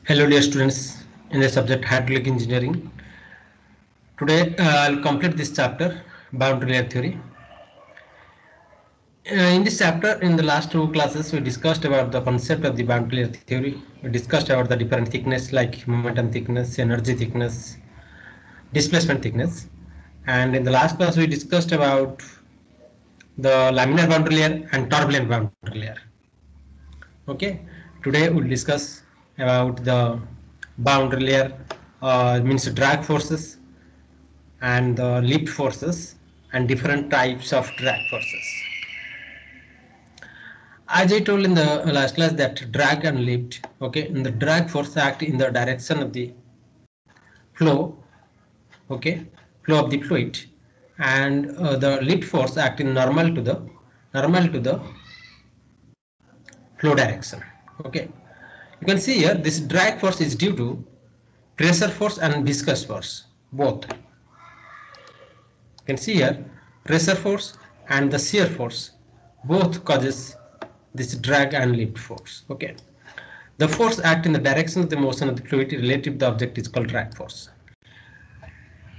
Hello dear students in the subject hydraulic engineering. Today I'll complete this chapter boundary layer theory. In this chapter, in the last two classes, we discussed about the concept of the boundary layer theory. We discussed about the different thickness like momentum thickness, energy thickness, displacement thickness. And in the last class, we discussed about the laminar boundary layer and turbulent boundary layer. Okay, today we'll discuss about the boundary layer, means drag forces and the lift forces and different types of drag forces. As I told in the last class that drag and lift, okay, in the drag force act in the direction of the flow, okay, flow of the fluid, and the lift force act in normal to the flow direction. Okay, you can see here this drag force is due to pressure force and viscous force both. You can see here pressure force and the shear force both causes this drag and lift force. Okay, the force act in the direction of the motion of the fluid relative to the object is called drag force,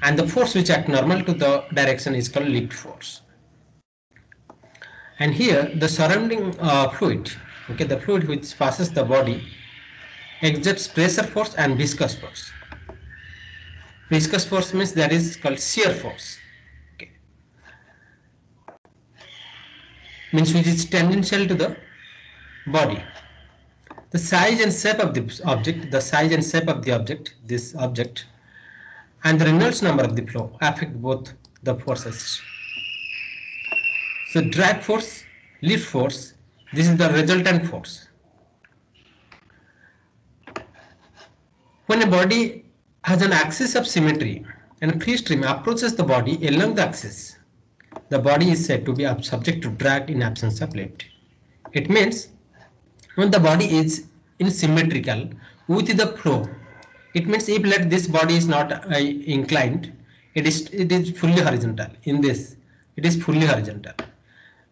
and the force which act normal to the direction is called lift force. And here the surrounding fluid, okay, the fluid which passes the body exerts pressure force and viscous force. Viscous force means that is called shear force, okay, means which is tangential to the body. The size and shape of the object, this object, and the Reynolds number of the flow affect both the forces. So drag force, lift force, this is the resultant force. When a body has an axis of symmetry and free stream approaches the body along the axis, the body is said to be subject to drag in absence of lift. It means when the body is symmetrical with the flow, it means if let this body is not inclined, it is fully horizontal. In this, it is fully horizontal.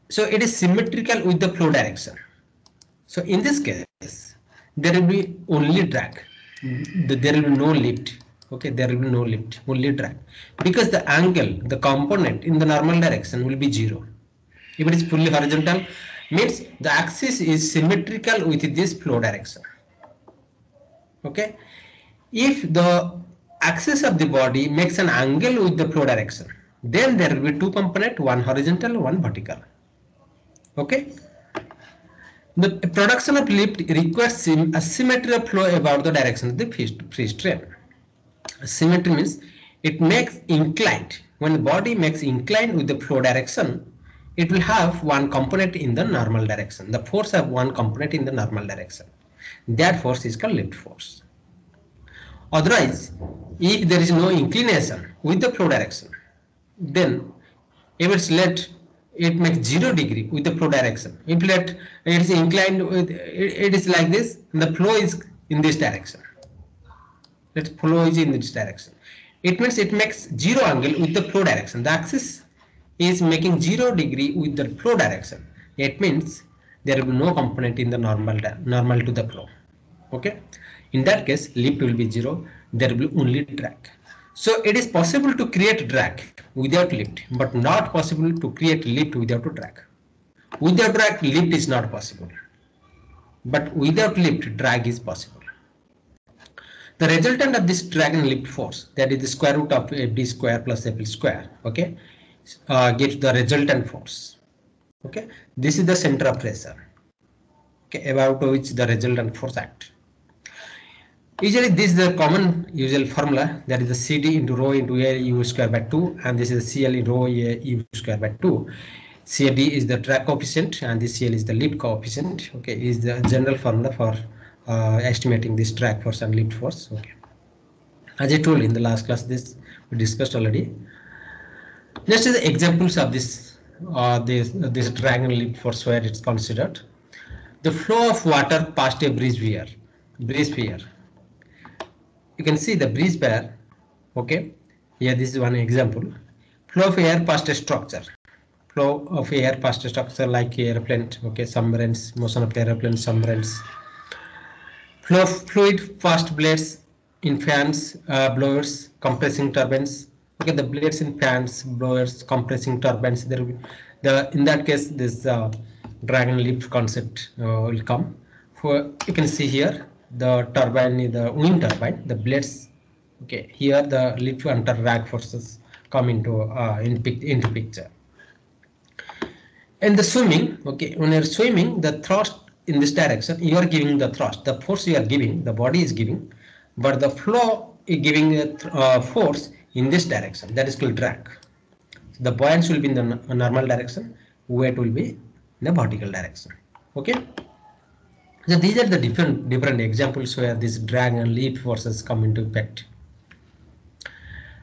So it is symmetrical with the flow direction. So in this case, there will be only drag. There will be no lift. Okay, there will be no lift, only drag, because the angle, the component in the normal direction will be 0. If it is fully horizontal, means the axis is symmetrical with this flow direction. Okay, if the axis of the body makes an angle with the flow direction, then there will be two components, one horizontal, one vertical. Okay, the production of lift requires a symmetry of flow about the direction of the free stream. Symmetry means it makes inclined. When the body makes inclined with the flow direction, it will have one component in the normal direction. The force have one component in the normal direction. That force is called lift force. Otherwise, if there is no inclination with the flow direction, then if it's let it makes 0 degree with the flow direction. If let it is inclined with it is like this, the flow is in this direction. Let flow is in this direction. It means it makes 0 angle with the flow direction. The axis is making 0 degree with the flow direction. It means there will be no component in the normal to the flow. Okay, in that case lift will be 0. There will be only drag. So it is possible to create drag without lift, but not possible to create lift without a drag. Without drag, lift is not possible, but without lift, drag is possible. The resultant of this drag and lift force, that is the square root of FD square plus FL square, okay, gives the resultant force. Okay, this is the center of pressure, okay, about which the resultant force acts. Usually this is the common usual formula, that is the CD into rho into A U square by 2, and this is the CL in rho A U square by 2. CD is the drag coefficient and this CL is the lift coefficient. Okay, is the general formula for estimating this drag force and lift force. Okay, as I told in the last class, this we discussed already. Next is the examples of this this drag and lift force where it's considered. The flow of water past a breeze weir. You can see the breeze weir. Okay, here this is one example. Flow of air past a structure. Flow of air past a structure like airplane. Okay, submarines, motion of airplane, submarines. Flow fluid fast blades in fans, blowers, compressing turbines. Okay, the blades in fans, blowers, compressing turbines. There will the in that case this drag and lift concept will come. For you can see here the turbine, the wind turbine, the blades. Okay, here the lift and drag forces come into picture. In the swimming, okay, when you're swimming, the thrust in this direction, you are giving the thrust, the force you are giving, the body is giving, but the flow is giving a force in this direction, that is called drag. The buoyancy will be in the normal direction, weight will be in the vertical direction. Okay. So these are the different examples where this drag and lift forces come into effect.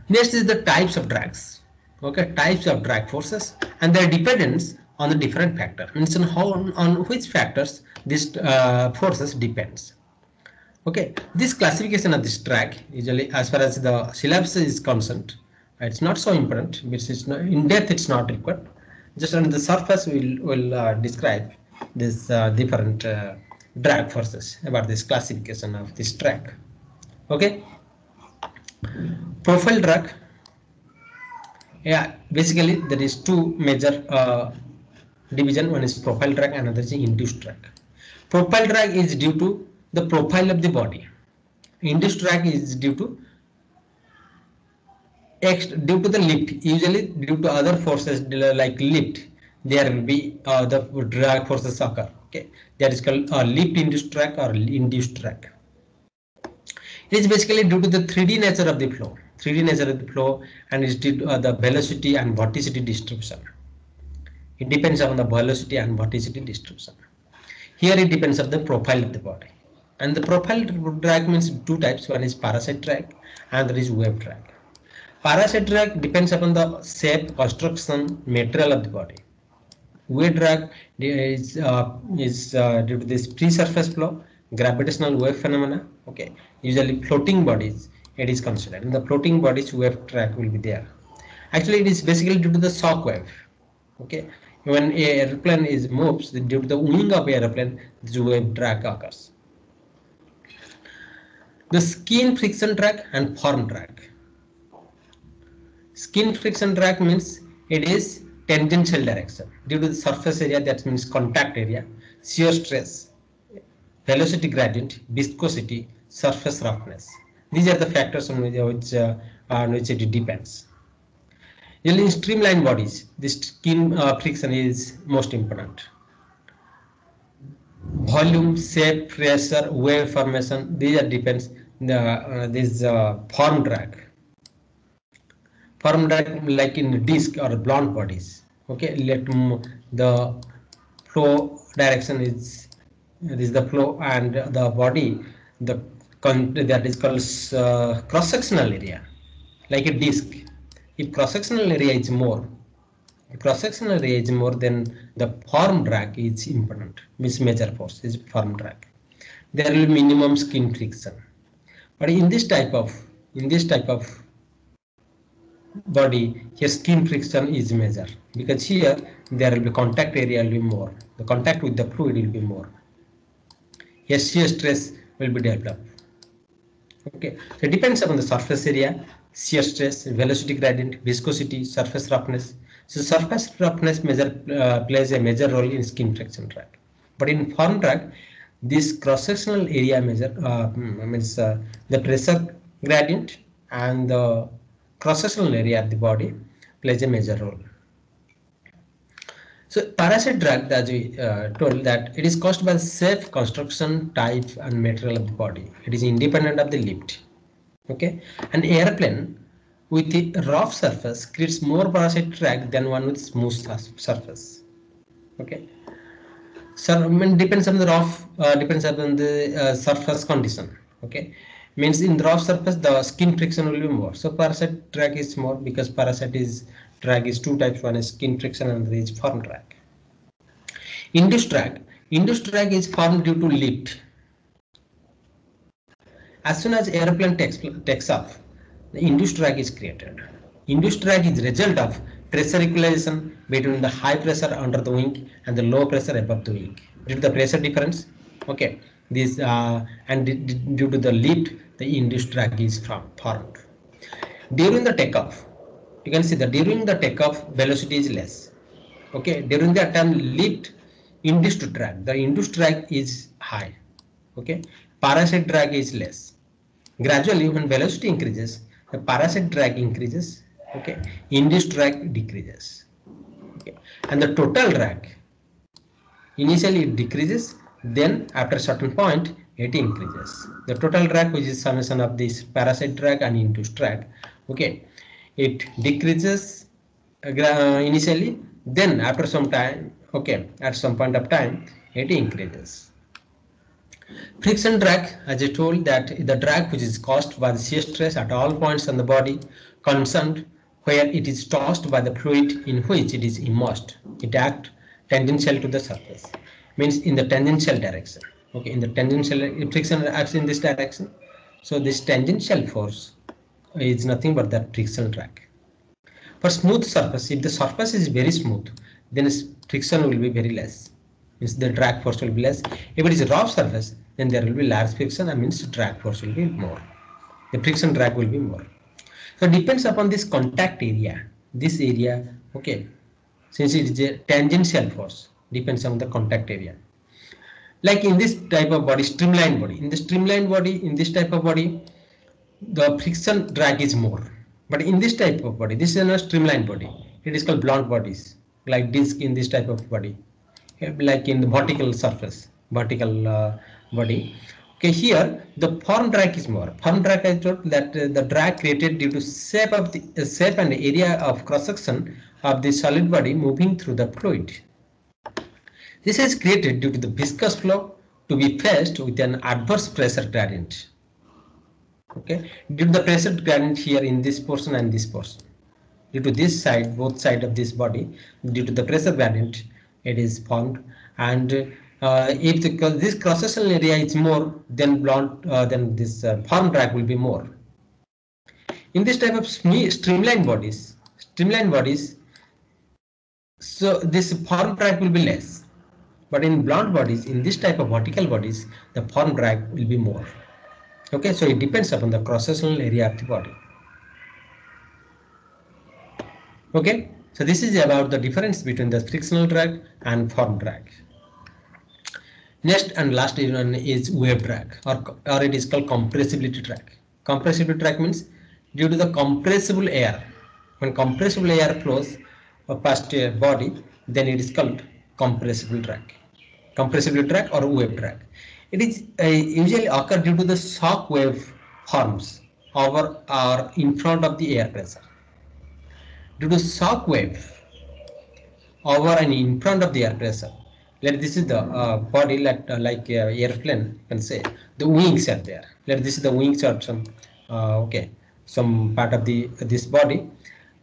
Next is the types of drags. Okay, types of drag forces and their dependence on the different factor. Means on which factors this forces depends. Okay, this classification of this drag usually, as far as the syllabus is concerned, it's not so important. It's not, in depth it's not required. Just on the surface we'll describe this different drag forces about this classification of this drag. Okay. Profile drag, yeah, basically there is two major division. One is profile drag, another is induced drag. Profile drag is due to the profile of the body. Induced drag is due to the lift. Usually due to other forces like lift, there will be the drag forces occur. Okay, that is called lift induced drag or induced drag. It is basically due to the 3D nature of the flow. 3D nature of the flow, and is due to the velocity and vorticity distribution. It depends on the velocity and vorticity distribution. Here it depends on the profile of the body. And the profile drag means two types. One is parasite drag and there is wave drag. Parasite drag depends upon the shape, construction, material of the body. Wave drag is due to this free surface flow, gravitational wave phenomena. Okay, usually floating bodies it is considered. In the floating bodies, wave drag will be there. Actually, it is basically due to the shock wave. Okay, when a airplane is moves due to the wing of airplane, this wave drag occurs. The skin friction drag and form drag. Skin friction drag means it is tangential direction due to the surface area, that means contact area, shear stress, velocity gradient, viscosity, surface roughness. These are the factors on which it depends. Usually in streamlined bodies, this skin friction is most important. Volume, shape, pressure, wave formation, these are depends this form drag. Form drag like in disc or blunt bodies. Okay, let the flow direction is the flow and the body that is called cross-sectional area, like a disc. If cross-sectional area is more, then the form drag is important. Means major force is form drag. There will be minimum skin friction. But in this type of body, here skin friction is major, because here there will be contact area will be more. The contact with the fluid will be more. Here shear stress will be developed. Okay, so it depends upon the surface area, shear stress, velocity gradient, viscosity, surface roughness. So surface roughness measure plays a major role in skin friction drag. But in form drag, this cross-sectional area measure means the pressure gradient and the cross-sectional area of the body plays a major role. So parasite drag, as we told, that it is caused by the shape, construction, type and material of the body. It is independent of the lift. Okay, an airplane with a rough surface creates more parasite drag than one with smooth surface. Okay, so depends on the rough, depends on the surface condition. Okay, means in the rough surface the skin friction will be more. So parasite drag is more because parasite drag is two types. One is skin friction and there is form drag. Induced drag is formed due to lift. As soon as airplane takes off, the induced drag is created. Induced drag is result of pressure equalization between the high pressure under the wing and the low pressure above the wing. Due to the pressure difference, okay, this due to the lift, the induced drag is formed. During the takeoff, you can see that during the takeoff velocity is less. Okay, during that time lift, induced drag, the induced drag is high. Okay, parasite drag is less. Gradually when velocity increases, the parasite drag increases. Okay, induced drag decreases. Okay, and the total drag, initially it decreases, then after a certain point it increases. The total drag, which is summation of this parasite drag and induced drag, okay, it decreases initially, then after some time, okay, at some point of time it increases. Friction drag, as I told, that the drag which is caused by the shear stress at all points on the body concerned where it is tossed by the fluid in which it is immersed. It acts tangential to the surface, means in the tangential direction. Okay, in the tangential, if friction acts in this direction, so this tangential force is nothing but that friction drag. For smooth surface, if the surface is very smooth, then friction will be very less, means the drag force will be less. If it is a rough surface, then there will be large friction, and means drag force will be more. The friction drag will be more. So it depends upon this contact area. This area, okay, since it is a tangential force, depends on the contact area. Like in this type of body, streamlined body. In the streamlined body, in this type of body, the friction drag is more. But in this type of body, this is a streamlined body. It is called blunt bodies, like disc in this type of body, like in the vertical surface, vertical body. Okay, here the form drag is more. Form drag, I thought that the drag created due to shape of the shape and area of cross section of the solid body moving through the fluid. This is created due to the viscous flow to be faced with an adverse pressure gradient. Okay, due to the pressure gradient here in this portion and this portion, due to this side, both sides of this body, due to the pressure gradient, it is formed. And if this cross-sectional area is more, then blunt, then this form drag will be more. In this type of streamlined bodies, so this form drag will be less. But in blunt bodies, in this type of vertical bodies, the form drag will be more. Okay, so it depends upon the cross-sectional area of the body. Okay, so this is about the difference between the frictional drag and form drag. Next and last one is wave drag, or it is called compressibility drag. Compressibility drag means due to the compressible air. When compressible air flows past a body, then it is called compressible drag. Compressibility drag or wave drag. It is usually occur due to the shock wave forms over or in front of the air pressure. Due to shock wave over and in front of the air pressure. This is the body, like airplane, you can say the wings are there. This is the wings or some okay, some part of this body.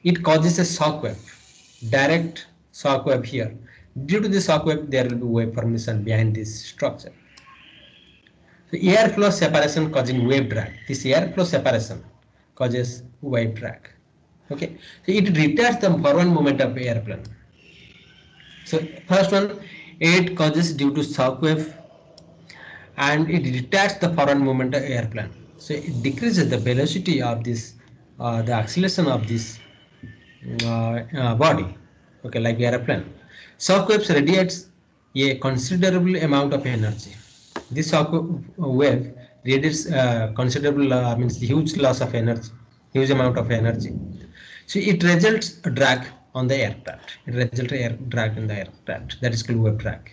It causes a shock wave, direct shock wave here. Due to the shock wave, there will be wave formation behind this structure. So airflow separation causing wave drag. This airflow separation causes wave drag. Okay, so it retards the forward movement of airplane. So first one, it causes due to shock wave, and it retards the forward movement of airplane. So it decreases the velocity of this, the acceleration of this body. Okay, like airplane. Shock waves radiates a considerable amount of energy. This shock wave radiates considerable, means huge loss of energy, huge amount of energy. So it results a drag on the aircraft. It results a drag in the aircraft. That is called wave drag.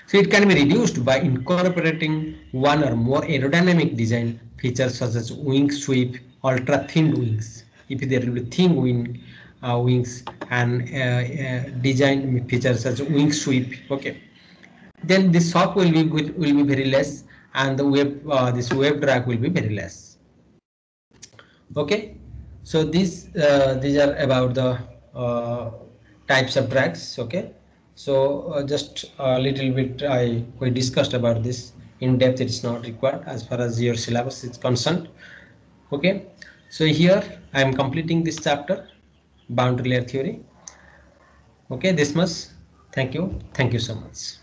So it can be reduced by incorporating one or more aerodynamic design features such as wing sweep, ultra thin wings. If there will be thin wings and design features such as wing sweep, okay, then the shock will be very less, and the wave this wave drag will be very less. Okay, so these are about the types of drags. Okay, so just a little bit we discussed about this in depth. It is not required as far as your syllabus is concerned. Okay, so here I am completing this chapter, boundary layer theory. Okay, this much. Thank you so much.